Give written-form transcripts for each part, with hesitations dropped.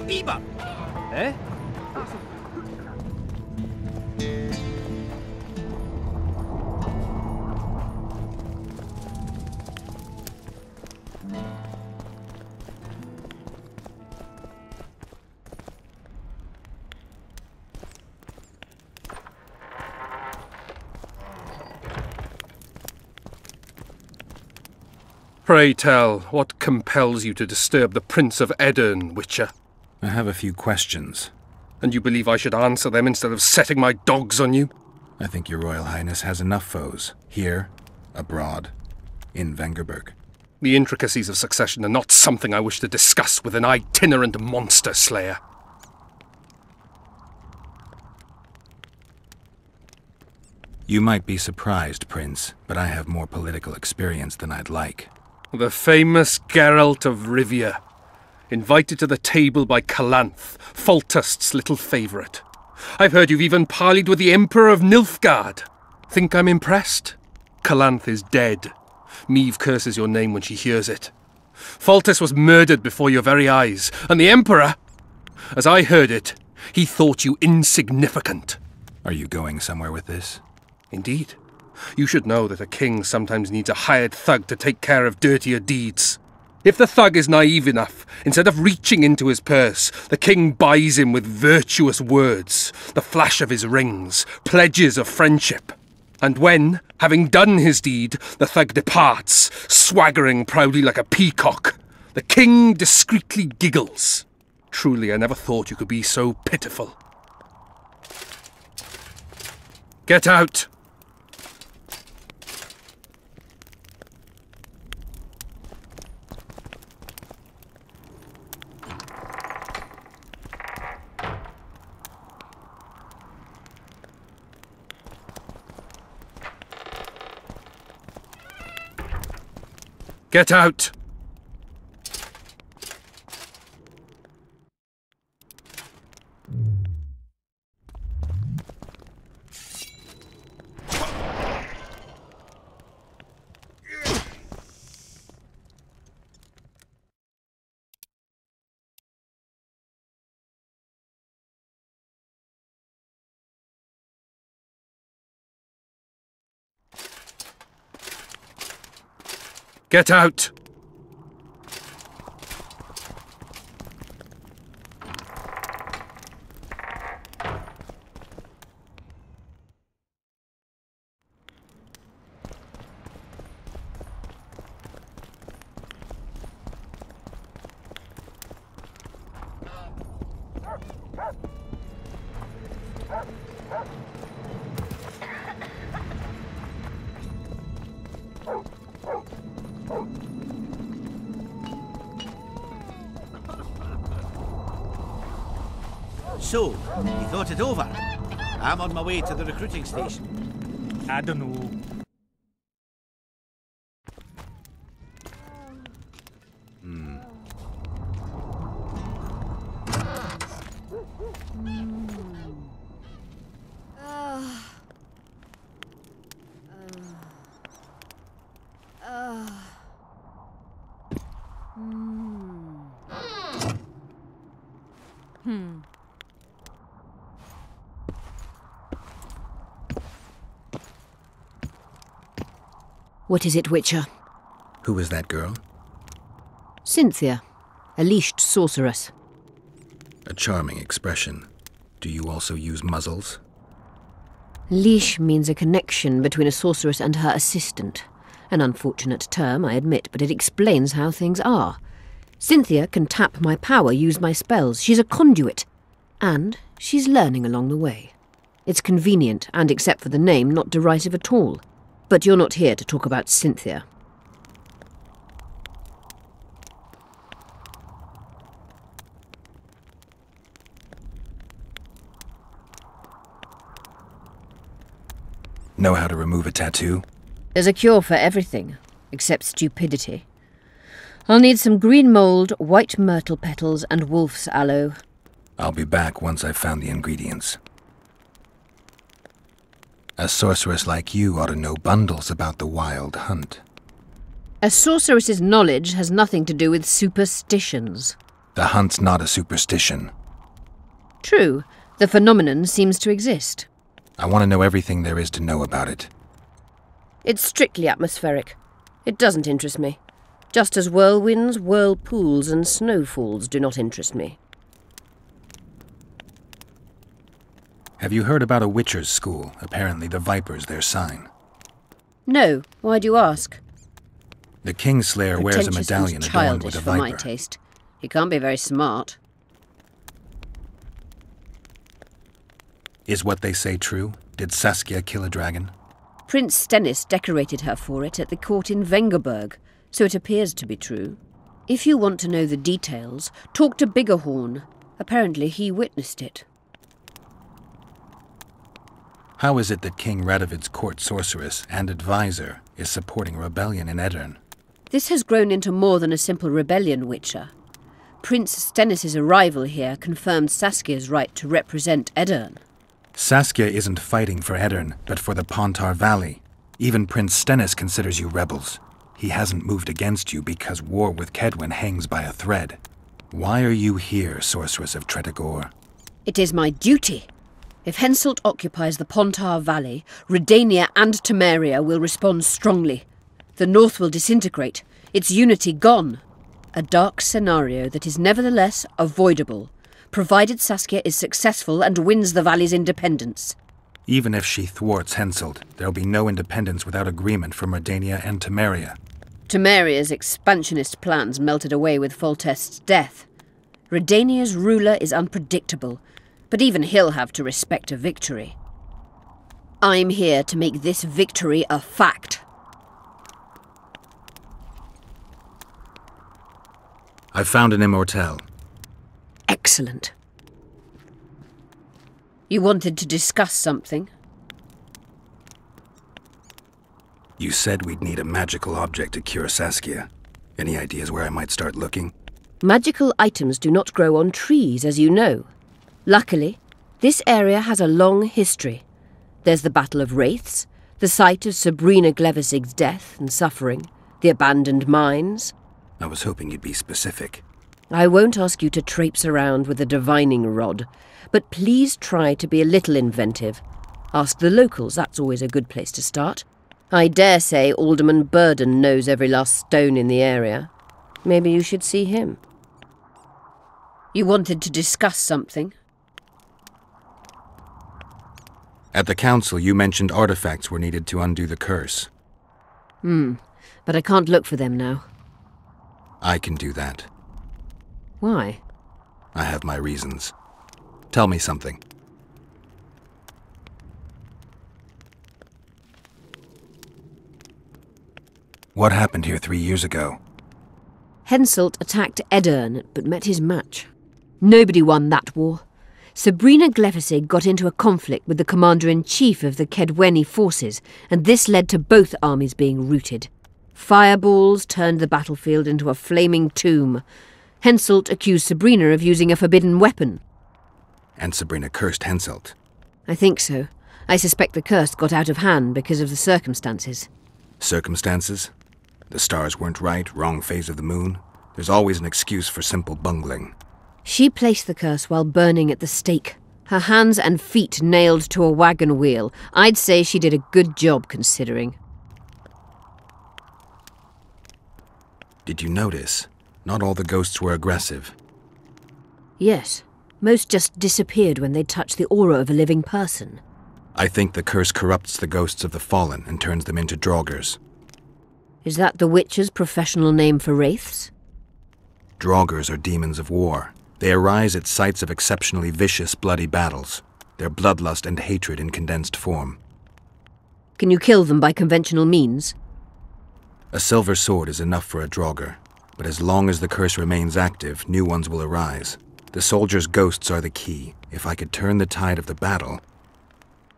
Biber! Eh? Pray tell, what compels you to disturb the Prince of Edirn, Witcher? I have a few questions. And you believe I should answer them instead of setting my dogs on you? I think your Royal Highness has enough foes. Here, abroad, in Vengerberg. The intricacies of succession are not something I wish to discuss with an itinerant monster slayer. You might be surprised, Prince, but I have more political experience than I'd like. The famous Geralt of Rivia, invited to the table by Calanth, Foltest's little favourite. I've heard you've even parleyed with the Emperor of Nilfgaard. Think I'm impressed? Calanth is dead. Meve curses your name when she hears it. Foltest was murdered before your very eyes, and the Emperor, as I heard it, he thought you insignificant. Are you going somewhere with this? Indeed. You should know that a king sometimes needs a hired thug to take care of dirtier deeds. If the thug is naive enough, instead of reaching into his purse, the king buys him with virtuous words, the flash of his rings, pledges of friendship. And when, having done his deed, the thug departs, swaggering proudly like a peacock, the king discreetly giggles. Truly, I never thought you could be so pitiful. Get out! Get out! Get out! So, you thought it over? I'm on my way to the recruiting station. I don't know. What is it, Witcher? Who is that girl? Cynthia, a leashed sorceress. A charming expression. Do you also use muzzles? Leash means a connection between a sorceress and her assistant. An unfortunate term, I admit, but it explains how things are. Cynthia can tap my power, use my spells. She's a conduit. And she's learning along the way. It's convenient, and except for the name, not derisive at all. But you're not here to talk about Cynthia. Know how to remove a tattoo? There's a cure for everything, except stupidity. I'll need some green mould, white myrtle petals, and wolf's aloe. I'll be back once I've found the ingredients. A sorceress like you ought to know bundles about the wild hunt. A sorceress's knowledge has nothing to do with superstitions. The hunt's not a superstition. True, the phenomenon seems to exist. I want to know everything there is to know about it. It's strictly atmospheric. It doesn't interest me. Just as whirlwinds, whirlpools, and snowfalls do not interest me. Have you heard about a witcher's school? Apparently the Viper's their sign. No, why do you ask? The Kingslayer wears a Pretentious medallion and adorned with childish a for my viper. taste. He can't be very smart. Is what they say true? Did Saskia kill a dragon? Prince Stennis decorated her for it at the court in Vengerberg, so it appears to be true. If you want to know the details, talk to Biggerhorn. Apparently he witnessed it. How is it that King Radovid's court sorceress and advisor is supporting rebellion in Edirn? This has grown into more than a simple rebellion, Witcher. Prince Stennis's arrival here confirmed Saskia's right to represent Edirn. Saskia isn't fighting for Edirn, but for the Pontar Valley. Even Prince Stennis considers you rebels. He hasn't moved against you because war with Kedwen hangs by a thread. Why are you here, Sorceress of Tretogor? It is my duty. If Henselt occupies the Pontar Valley, Redania and Temeria will respond strongly. The North will disintegrate, its unity gone. A dark scenario that is nevertheless avoidable, provided Saskia is successful and wins the Valley's independence. Even if she thwarts Henselt, there'll be no independence without agreement from Redania and Temeria. Temeria's expansionist plans melted away with Foltest's death. Redania's ruler is unpredictable, but even he'll have to respect a victory. I'm here to make this victory a fact. I've found an immortelle. Excellent. You wanted to discuss something? You said we'd need a magical object to cure Saskia. Any ideas where I might start looking? Magical items do not grow on trees, as you know. Luckily, this area has a long history. There's the Battle of Wraiths, the site of Sabrina Glevisig's death and suffering, the abandoned mines. I was hoping you'd be specific. I won't ask you to traipse around with a divining rod, but please try to be a little inventive. Ask the locals, that's always a good place to start. I dare say Alderman Burden knows every last stone in the area. Maybe you should see him. You wanted to discuss something? At the council, you mentioned artifacts were needed to undo the curse. But I can't look for them now. I can do that. Why? I have my reasons. Tell me something. What happened here 3 years ago? Henselt attacked Edirn, but met his match. Nobody won that war. Sabrina Glevisig got into a conflict with the commander-in-chief of the Kedweni forces, and this led to both armies being routed. Fireballs turned the battlefield into a flaming tomb. Henselt accused Sabrina of using a forbidden weapon. And Sabrina cursed Henselt. I think so. I suspect the curse got out of hand because of the circumstances. Circumstances? The stars weren't right, wrong phase of the moon. There's always an excuse for simple bungling. She placed the curse while burning at the stake. Her hands and feet nailed to a wagon wheel. I'd say she did a good job, considering. Did you notice? Not all the ghosts were aggressive. Yes. Most just disappeared when they touched the aura of a living person. I think the curse corrupts the ghosts of the fallen and turns them into draugrs. Is that the Witcher's professional name for wraiths? Draugrs are demons of war. They arise at sites of exceptionally vicious, bloody battles. Their bloodlust and hatred in condensed form. Can you kill them by conventional means? A silver sword is enough for a draugr, but as long as the curse remains active, new ones will arise. The soldiers' ghosts are the key. If I could turn the tide of the battle...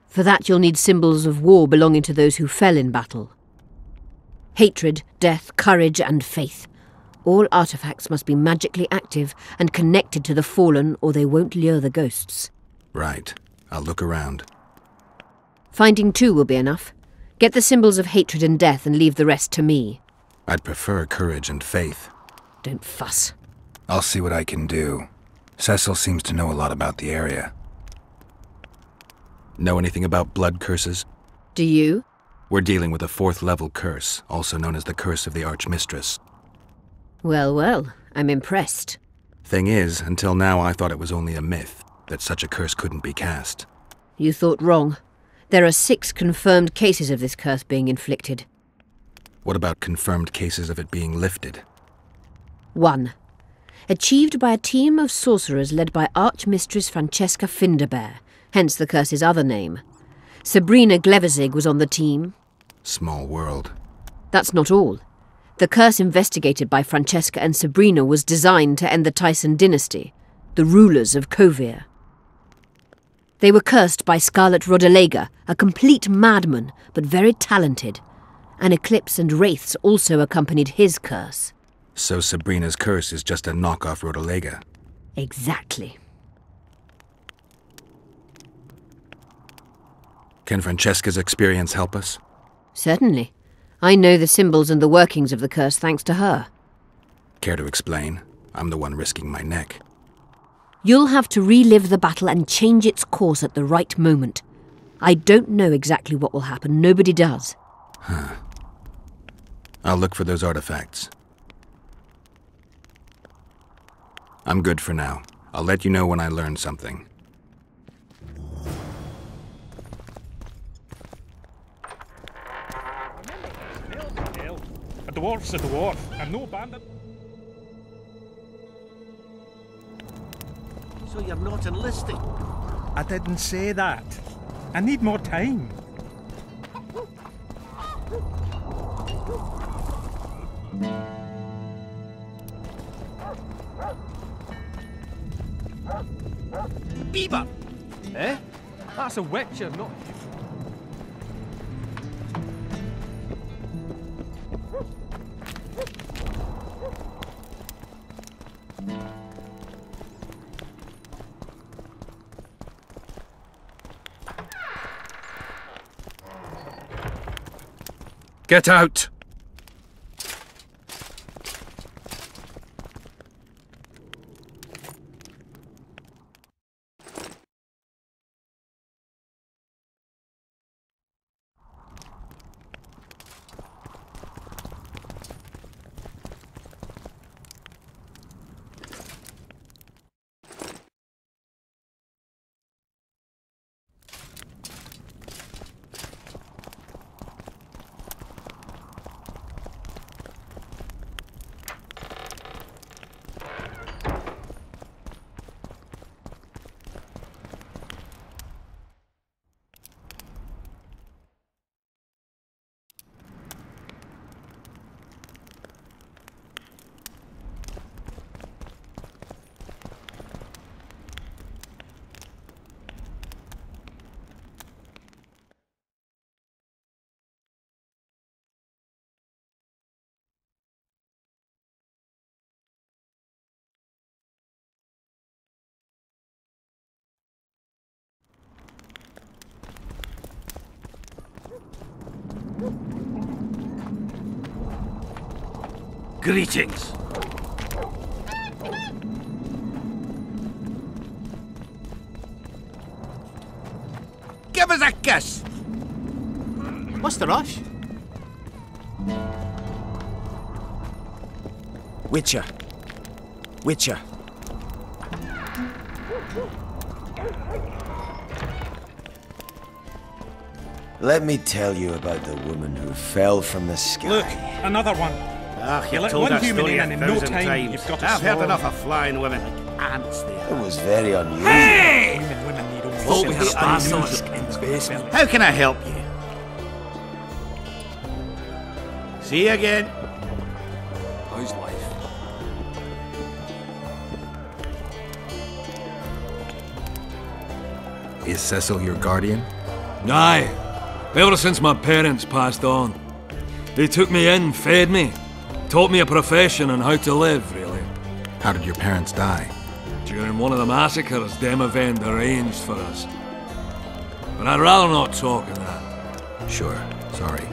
For that you'll need symbols of war belonging to those who fell in battle. Hatred, death, courage, and faith. All artifacts must be magically active and connected to the fallen, or they won't lure the ghosts. Right. I'll look around. Finding two will be enough. Get the symbols of hatred and death and leave the rest to me. I'd prefer courage and faith. Don't fuss. I'll see what I can do. Cecil seems to know a lot about the area. Know anything about blood curses? Do you? We're dealing with a 4th level curse, also known as the Curse of the Archmistress. Well, well, I'm impressed. Thing is, until now I thought it was only a myth, that such a curse couldn't be cast. You thought wrong. There are 6 confirmed cases of this curse being inflicted. What about confirmed cases of it being lifted? 1. Achieved by a team of sorcerers led by Archmistress Francesca Finderbear, hence the curse's other name. Sabrina Glevezig was on the team. Small world. That's not all. The curse investigated by Francesca and Sabrina was designed to end the Tyson dynasty, the rulers of Kovir. They were cursed by Scarlet Rodalega, a complete madman, but very talented. An eclipse and wraiths also accompanied his curse. So Sabrina's curse is just a knockoff Rodalega. Exactly. Can Francesca's experience help us? Certainly. I know the symbols and the workings of the curse thanks to her. Care to explain? I'm the one risking my neck. You'll have to relive the battle and change its course at the right moment. I don't know exactly what will happen. Nobody does. Huh. I'll look for those artifacts. I'm good for now. I'll let you know when I learn something. A dwarf's a dwarf, and no bandit. So you're not enlisting? I didn't say that. I need more time. Beaver! Eh? That's a witcher, not... Get out! Greetings. Give us a kiss. What's the rush? Witcher. Witcher. Let me tell you about the woman who fell from the sky. Look, another one. Ah, You you've let told one that human story in and in no 1,000 time times. you've got a I've heard swarm. enough of flying women like ants there. It was very unusual. Human women need only Thought we six had a unusual basilisk in the basement. How can I help you? See you again. How's life? Is Cecil your guardian? Aye. Ever since my parents passed on. They took me in, fed me, taught me a profession and how to live, really. How did your parents die? During one of the massacres Demavend arranged for us. But I'd rather not talk of that. Sure, sorry.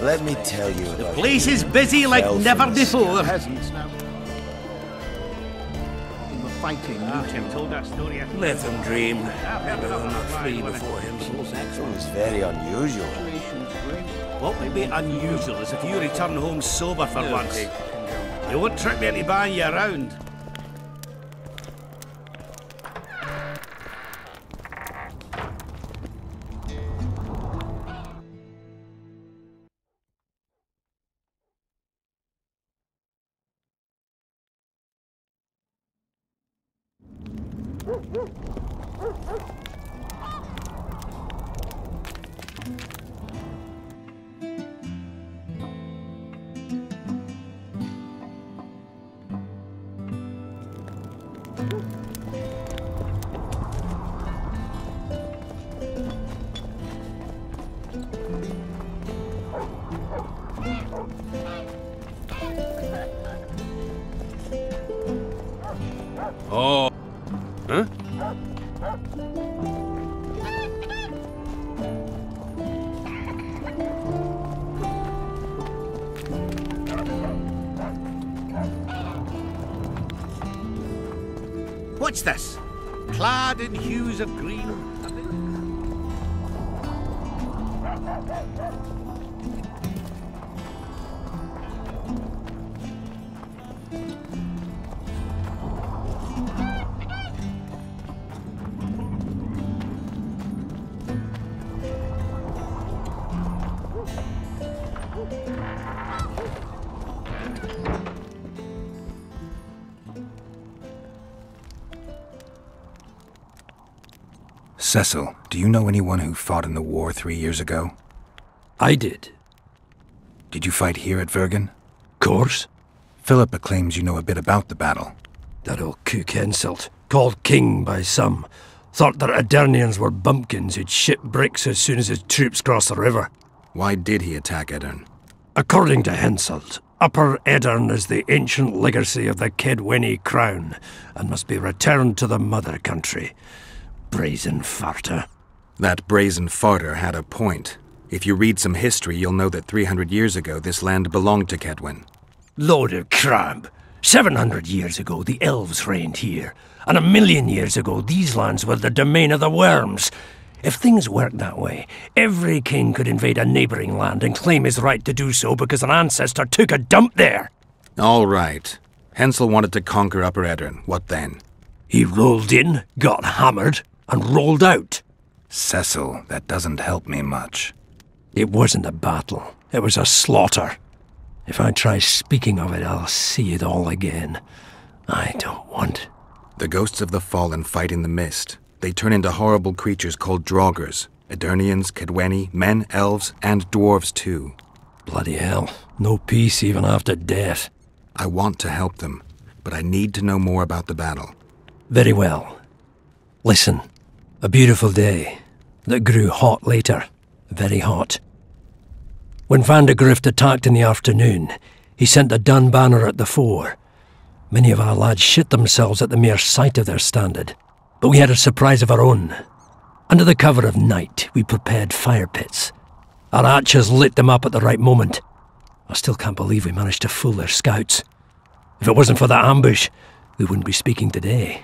Let me tell you about The place is busy like fell never from the before. Peasants now. They were fighting. Tim told that story. Let them dream. Maybe they'll not flee before Hensel's It excellence. was very unusual. What would be unusual is if you return home sober for once. You won't trick me into buying you around. Oh. Huh? What's this? Clad in hues of green. Cecil, do you know anyone who fought in the war 3 years ago? I did. Did you fight here at Vergen? Course. Philippa claims you know a bit about the battle. That old cook insult, called king by some, thought that Adernians were bumpkins who'd ship bricks as soon as his troops crossed the river. Why did he attack Edern? According to Henselt, Upper Edern is the ancient legacy of the Kedwenny crown and must be returned to the mother country. Brazen farter. That brazen farter had a point. If you read some history, you'll know that 300 years ago this land belonged to Kedwen. Load of crab. 700 years ago the elves reigned here, and 1,000,000 years ago these lands were the domain of the worms. If things worked that way, every king could invade a neighbouring land and claim his right to do so because an ancestor took a dump there. All right. Hensel wanted to conquer Upper Edern. What then? He rolled in, got hammered, and rolled out. Cecil, that doesn't help me much. It wasn't a battle. It was a slaughter. If I try speaking of it, I'll see it all again. I don't want. The ghosts of the fallen fight in the mist. They turn into horrible creatures called Draugrs. Adernians, Kedwenny, men, elves, and dwarves too. Bloody hell. No peace even after death. I want to help them, but I need to know more about the battle. Very well. Listen. A beautiful day that grew hot later. Very hot. When Van de Grift attacked in the afternoon, he sent a dun banner at the fore. Many of our lads shit themselves at the mere sight of their standard, but we had a surprise of our own. Under the cover of night, we prepared fire pits. Our archers lit them up at the right moment. I still can't believe we managed to fool their scouts. If it wasn't for that ambush, we wouldn't be speaking today.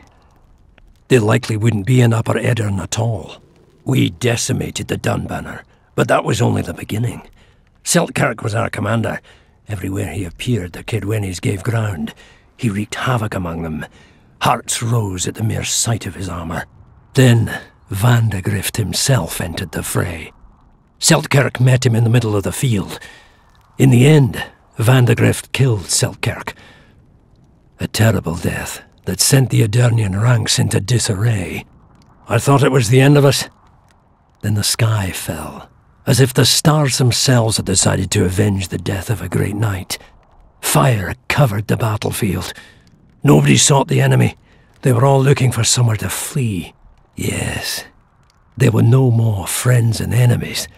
They likely wouldn't be in Upper Edern at all. We decimated the dun banner, but that was only the beginning. Seltkirk was our commander. Everywhere he appeared, the Kedwennies gave ground. He wreaked havoc among them. Hearts rose at the mere sight of his armour. Then Van de Grift himself entered the fray. Seltkirk met him in the middle of the field. In the end, Van de Grift killed Seltkirk. A terrible death that sent the Adernian ranks into disarray. I thought it was the end of us. Then the sky fell, as if the stars themselves had decided to avenge the death of a great knight. Fire covered the battlefield. Nobody sought the enemy. They were all looking for somewhere to flee. Yes, there were no more friends and enemies,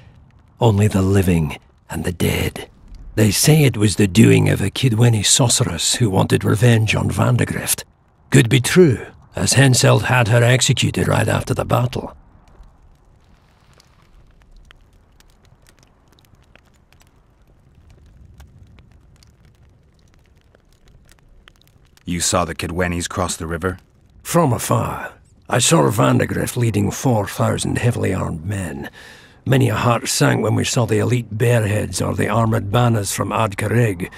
only the living and the dead. They say it was the doing of a Kedwenny sorceress who wanted revenge on Van de Grift. Could be true, as Henselt had her executed right after the battle. You saw the Kidwennies cross the river? From afar, I saw Vandegrift leading 4,000 heavily armed men. Many a heart sank when we saw the elite bearheads or the armoured banners from Ardcarrig.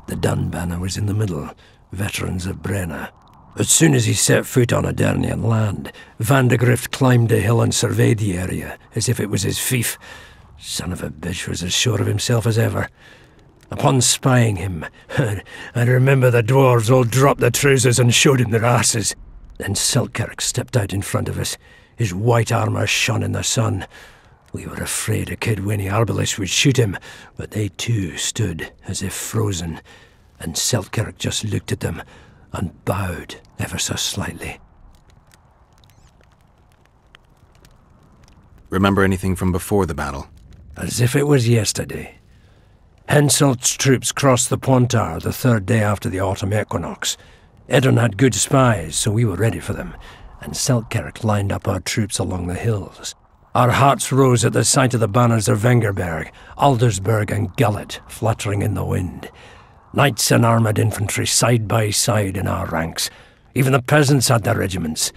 The Dun banner was in the middle, veterans of Brenna. As soon as he set foot on Adernian land, Vandegrift climbed a hill and surveyed the area, as if it was his fief. Son of a bitch was as sure of himself as ever. Upon spying him, I remember the dwarves all dropped their trousers and showed him their asses. Then Selkirk stepped out in front of us. His white armour shone in the sun. We were afraid a Kidwenny arbalist would shoot him, but they too stood as if frozen, and Selkirk just looked at them and bowed ever so slightly. Remember anything from before the battle? As if it was yesterday. Henselt's troops crossed the Pontar the third day after the autumn equinox. Eddern had good spies, so we were ready for them, and Selkirk lined up our troops along the hills. Our hearts rose at the sight of the banners of Vengerberg, Aldersberg and Gullet fluttering in the wind. Knights and armoured infantry side by side in our ranks. Even the peasants had their regiments.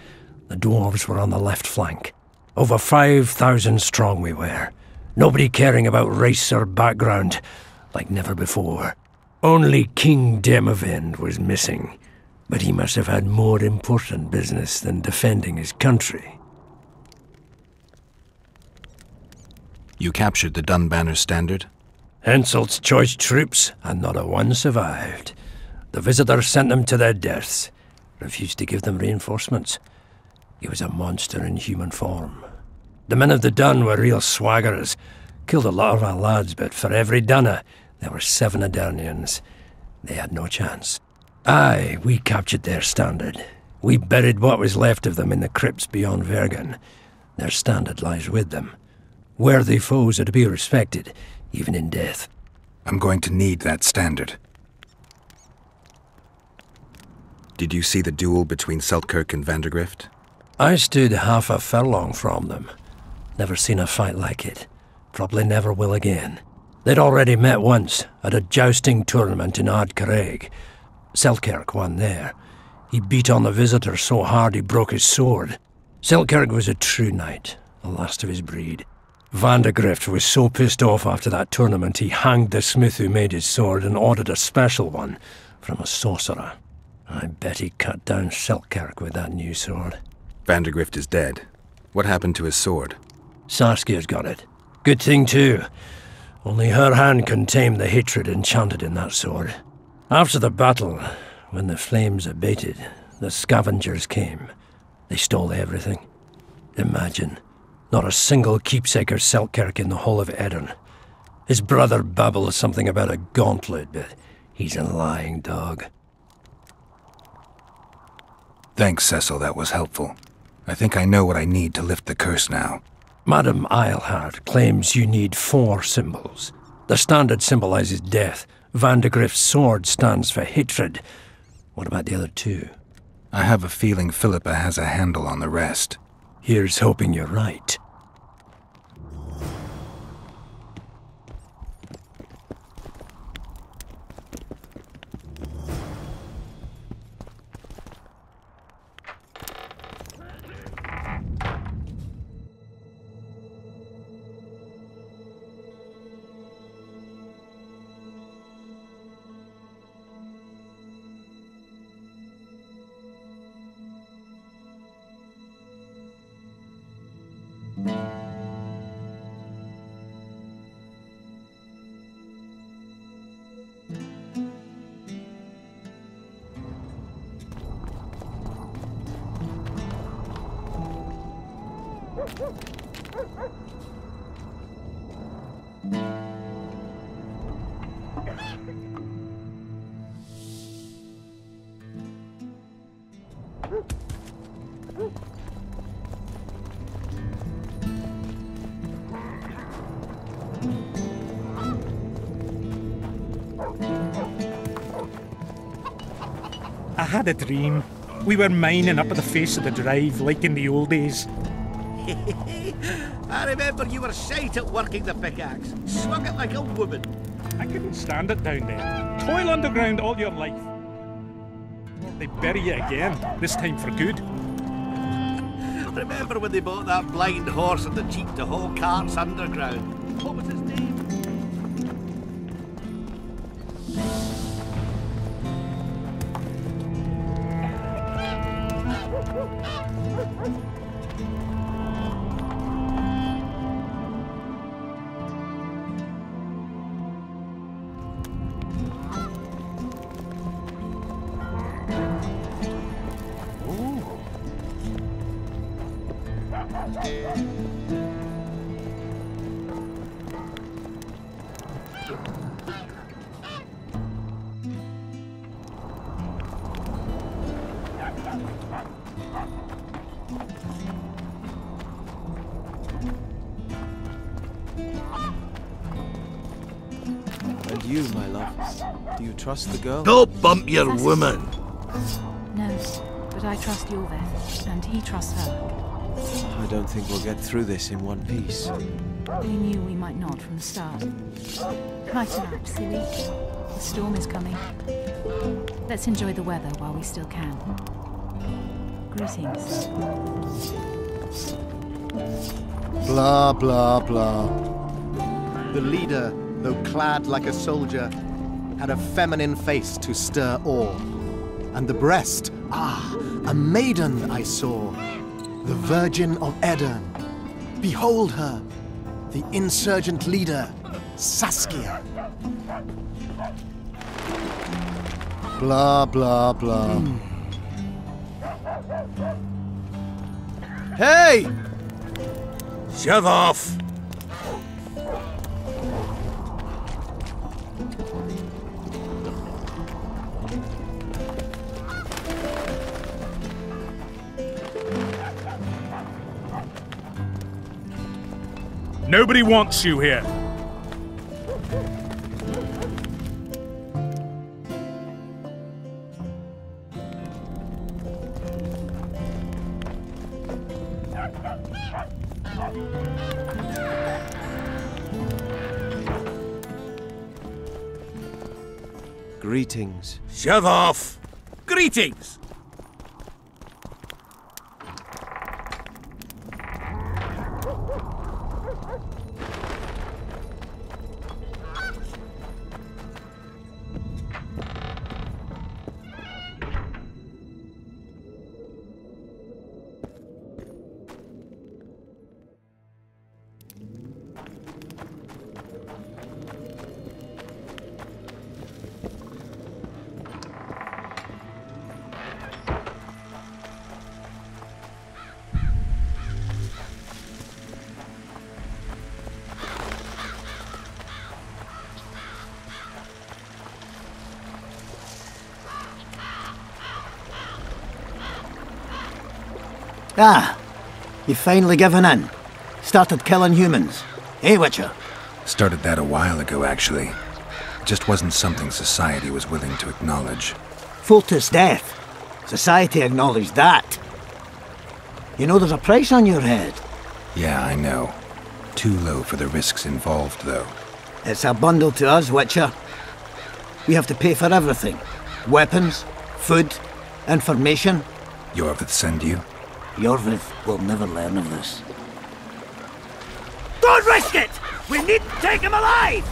The dwarves were on the left flank. Over 5,000 strong we were. Nobody caring about race or background, like never before. Only King Demavend was missing, but he must have had more important business than defending his country. You captured the Dunbanner standard? Henselt's choice troops, and not a one survived. The visitor sent them to their deaths, refused to give them reinforcements. He was a monster in human form. The men of the Dun were real swaggerers, killed a lot of our lads, but for every Dunna, there were 7 Adernians. They had no chance. Aye, we captured their standard. We buried what was left of them in the crypts beyond Vergen. Their standard lies with them. Worthy foes are to be respected, even in death. I'm going to need that standard. Did you see the duel between Selkirk and Vandegrift? I stood half a furlong from them. Never seen a fight like it. Probably never will again. They'd already met once, at a jousting tournament in Ardcarrig. Selkirk won there. He beat on the visitor so hard he broke his sword. Selkirk was a true knight, the last of his breed. Vandegrift was so pissed off after that tournament he hanged the smith who made his sword and ordered a special one from a sorcerer. I bet he cut down Selkirk with that new sword. Vandegrift is dead. What happened to his sword? Saskia's got it. Good thing too. Only her hand can tame the hatred enchanted in that sword. After the battle, when the flames abated, the scavengers came. They stole everything. Imagine. Not a single keepsake or Selkirk in the whole of Eddern. His brother babbles something about a gauntlet, but he's a lying dog. Thanks, Cecil, that was helpful. I think I know what I need to lift the curse now. Madame Eilhard claims you need 4 symbols. The standard symbolizes death. Vandegrift's sword stands for hatred. What about the other 2? I have a feeling Philippa has a handle on the rest. Here's hoping you're right. I had a dream. We were mining up at the face of the drive, like in the old days. I remember you were shite at working the pickaxe. Swung it like a woman. I couldn't stand it down there. Toil underground all your life. They bury you again, this time for good. Remember when they bought that blind horse at the cheap to haul carts underground? What was his name? And you, my love, do you trust the girl? Don't bump your woman! No, but I trust Yorveth, and he trusts her. I don't think we'll get through this in one piece. We knew we might not from the start. Lighten up, silly. The storm is coming. Let's enjoy the weather while we still can. Greetings. Blah, blah, blah. The leader, though clad like a soldier, had a feminine face to stir awe. And the breast, a maiden I saw, the Virgin of Edern. Behold her, the insurgent leader, Saskia. Blah, blah, blah. Hey! Shove off! Nobody wants you here. Greetings. Shove off! Greetings! Ah, you've finally given in. Started killing humans. Eh, Witcher? Started that a while ago, actually. Just wasn't something society was willing to acknowledge. Foltest's death. Society acknowledged that. You know there's a price on your head. Yeah, I know. Too low for the risks involved, though. It's a bundle to us, Witcher. We have to pay for everything. Weapons, food, information. Yorveth send you? Yorveth will never learn of this. Don't risk it! We need to take him alive!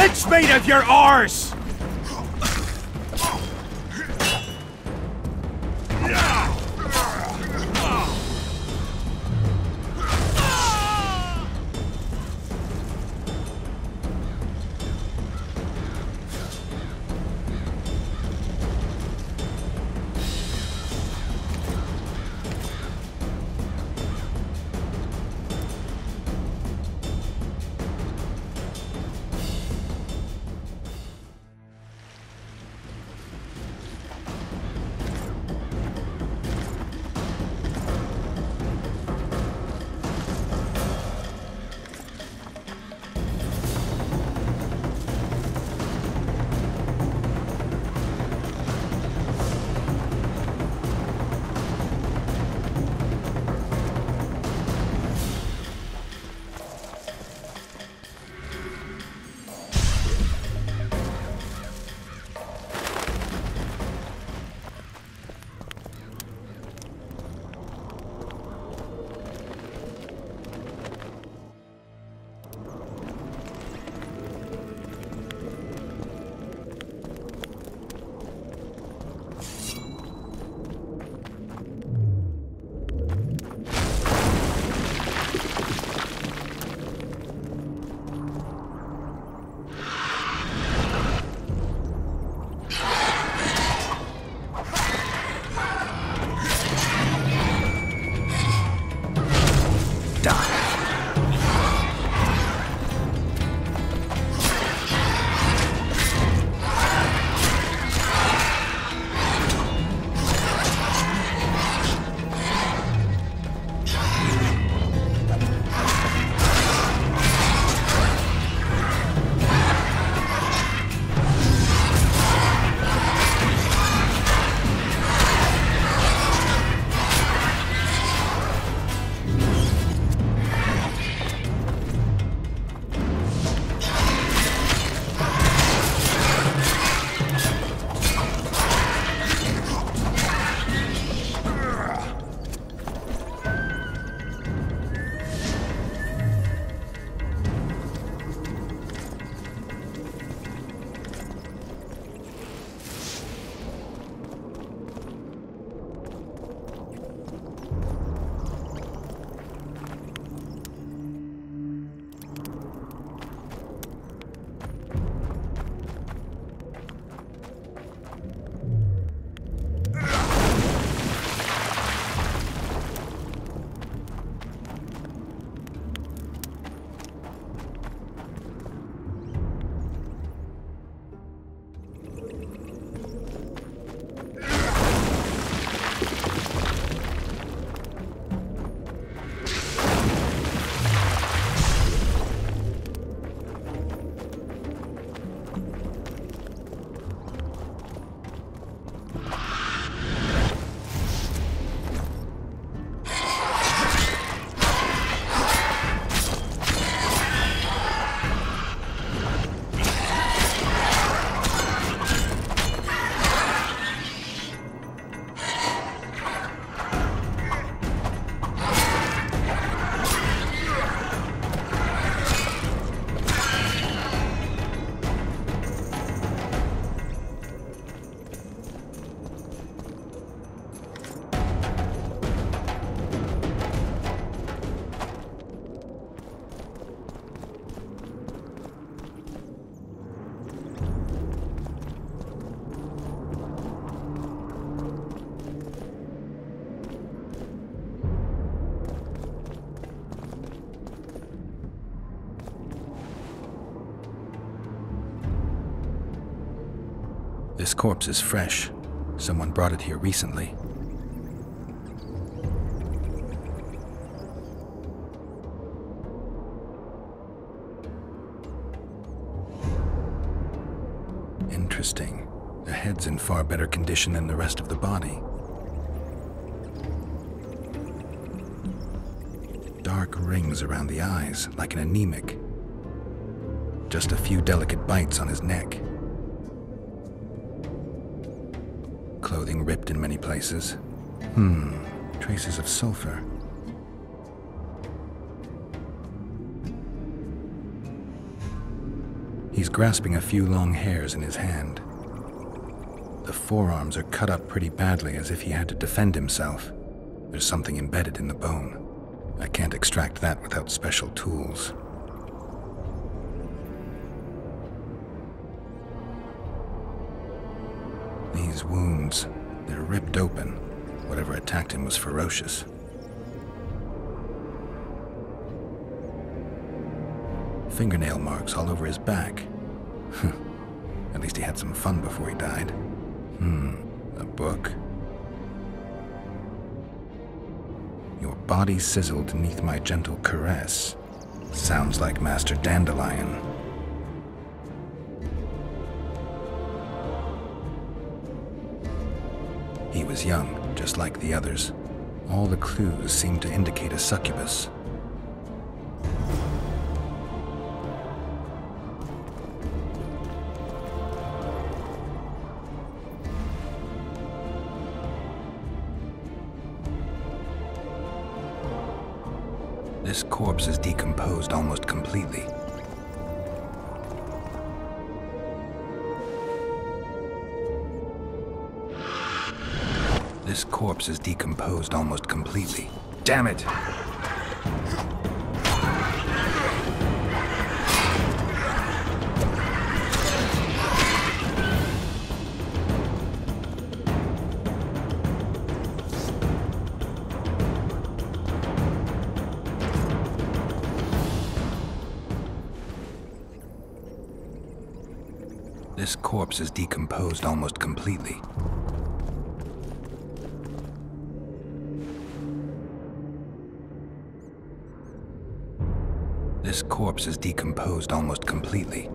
mincemeat of your arse! This corpse is fresh. Someone brought it here recently. Interesting. The head's in far better condition than the rest of the body. Dark rings around the eyes, like an anemic. Just a few delicate bites on his neck. Clothing ripped in many places. Traces of sulfur. He's grasping a few long hairs in his hand. The forearms are cut up pretty badly, as if he had to defend himself. There's something embedded in the bone. I can't extract that without special tools. These wounds, they're ripped open. Whatever attacked him was ferocious. Fingernail marks all over his back. At least he had some fun before he died. A book. Your body sizzled beneath my gentle caress. Sounds like Master Dandelion. He was young, just like the others. All the clues seemed to indicate a succubus. This corpse is decomposed almost completely. This corpse is decomposed almost completely. Damn it! This corpse is decomposed almost completely. This corpse is decomposed almost completely.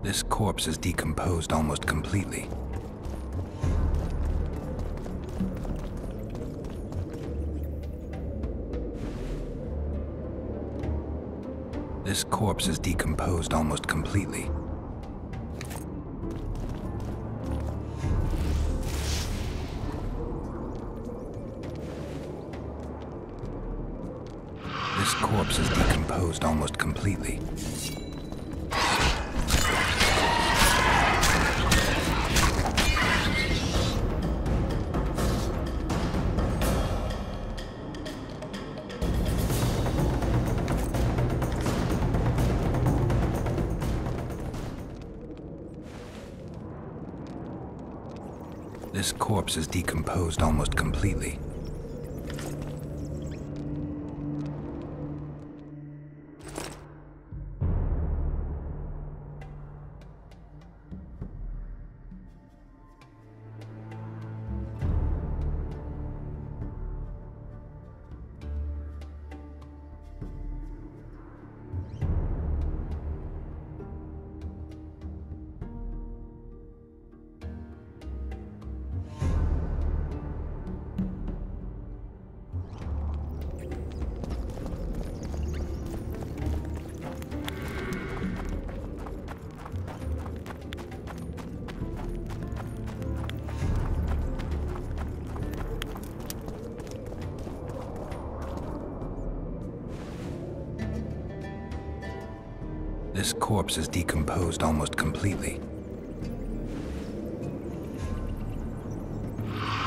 This corpse is decomposed almost completely. This corpse is decomposed almost completely. This corpse is decomposed almost completely. This corpse is decomposed almost completely. This corpse is decomposed almost completely.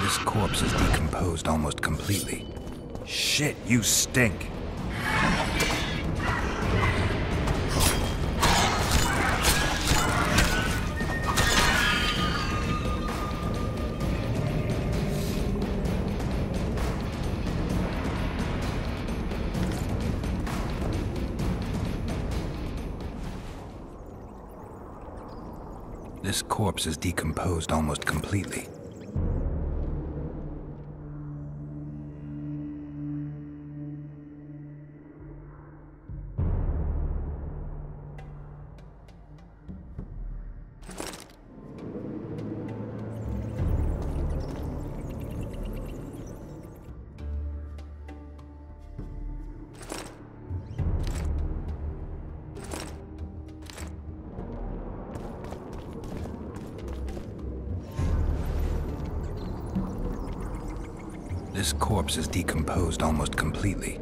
This corpse is decomposed almost completely. Shit, you stink. This corpse is decomposed almost completely. This corpse is decomposed almost completely.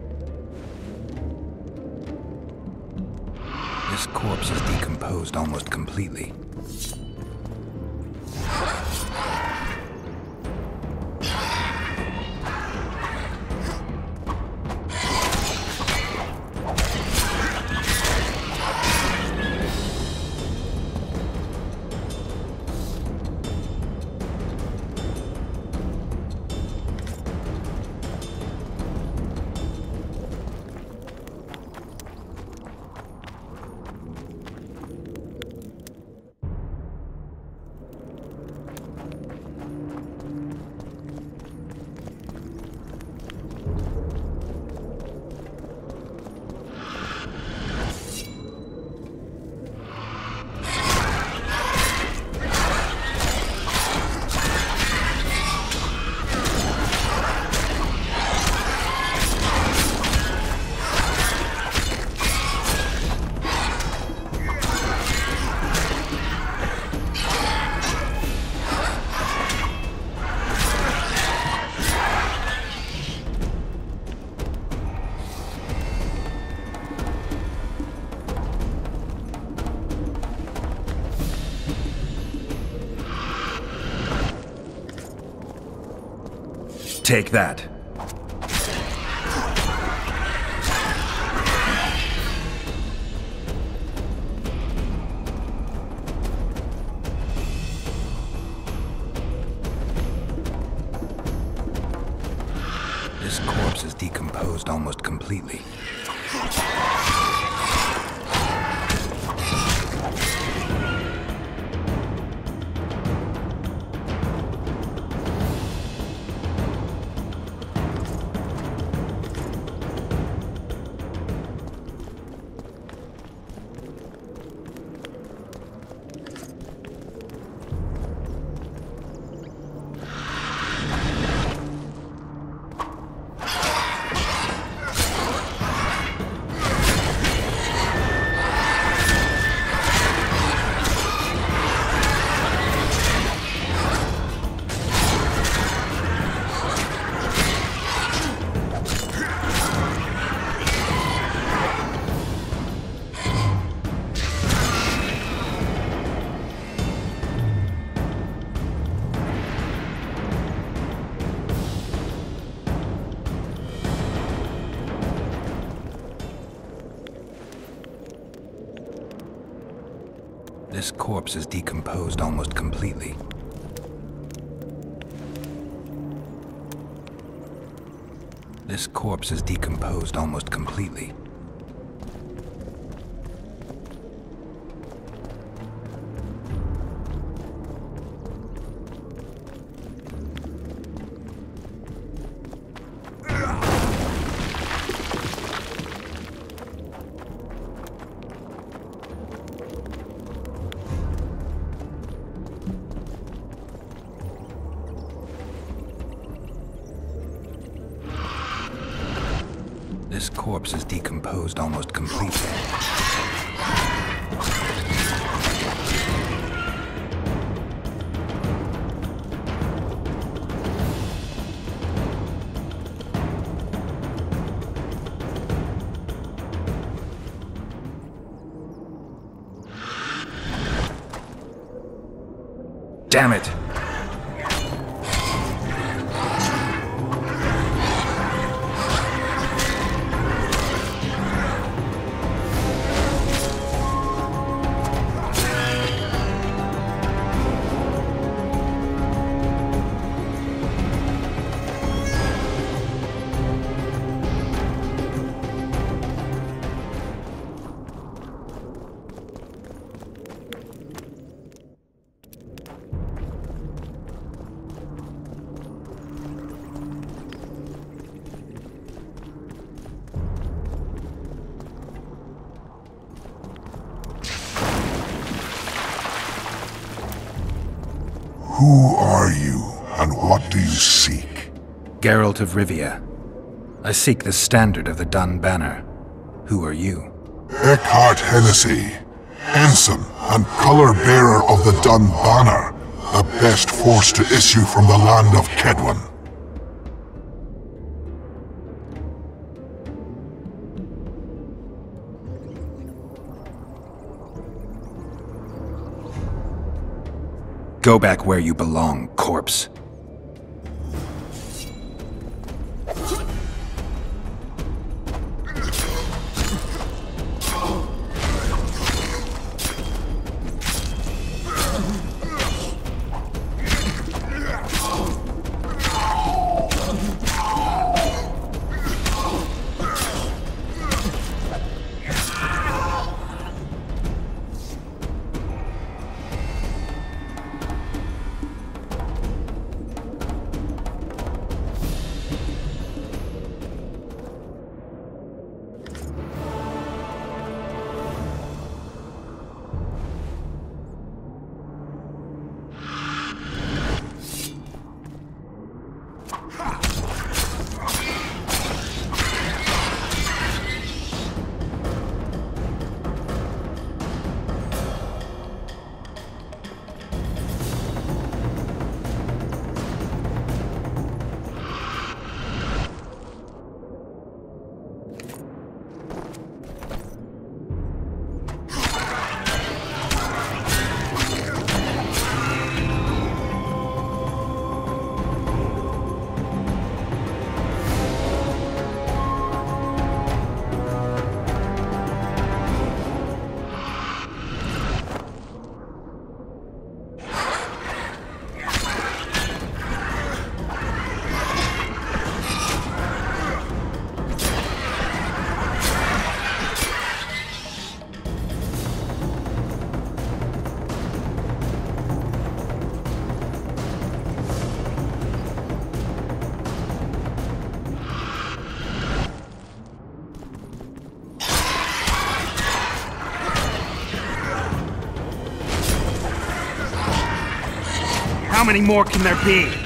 This corpse is decomposed almost completely. Take that. This corpse is decomposed almost completely. This corpse is decomposed almost completely. This corpse is decomposed almost completely. This corpse is decomposed almost completely. Damn it! Who are you, and what do you seek? Geralt of Rivia. I seek the standard of the Dun Banner. Who are you? Eckhart Hennessy, ensign and color-bearer of the Dun Banner, the best force to issue from the land of Kedwen. Go back where you belong, corpse. How many more can there be?